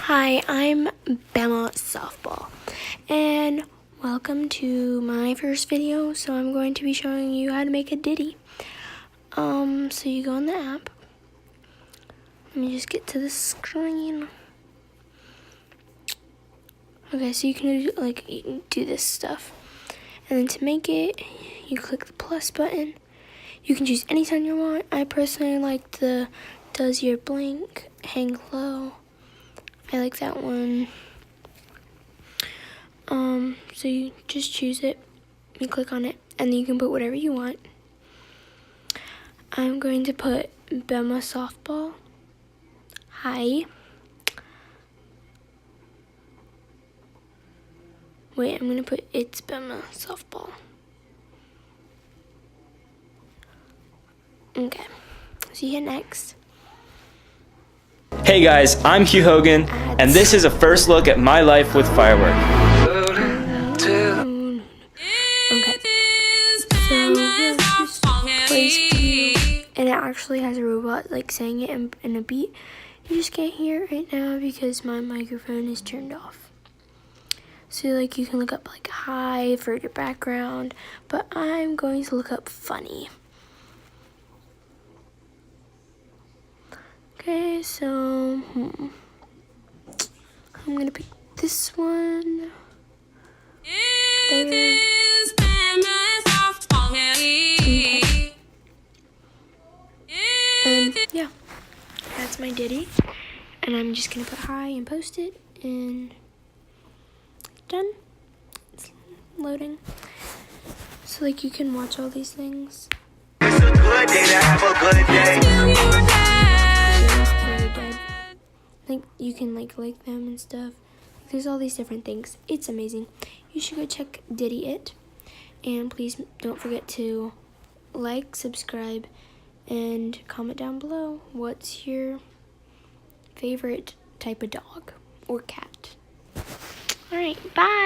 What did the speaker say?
Hi, I'm Bama Softball, and welcome to my first video. So I'm going to be showing you how to make a ditty. So you go on the app. Let me just get to the screen. Okay, so you can do this stuff, and then to make it, you click the plus button. You can choose any sound you want. I personally like the "Does your blink hang low?" I like that one. So you just choose it, you click on it, and then you can put whatever you want. I'm going to put Bema Softball. Hi. Wait, I'm going to put It's Bema Softball. Okay, so you hit next. Hey guys, I'm Hugh Hogan, and this is a first look at my life with fireworks. And it actually has a robot like saying it in a beat. You just can't hear it right now because my microphone is turned off. So like you can look up like hi for your background, but I'm going to look up funny. Okay, so I'm gonna pick this one. There. Okay. And yeah, that's my ditty. And I'm just gonna put hi and post it, and done. It's loading. So like you can watch all these things. It's a good day to have a good day. Like you can like them and stuff. There's all these different things. It's amazing. You should go check Ditty.it, and please don't forget to like, subscribe, and comment down below what's your favorite type of dog or cat. All right, bye.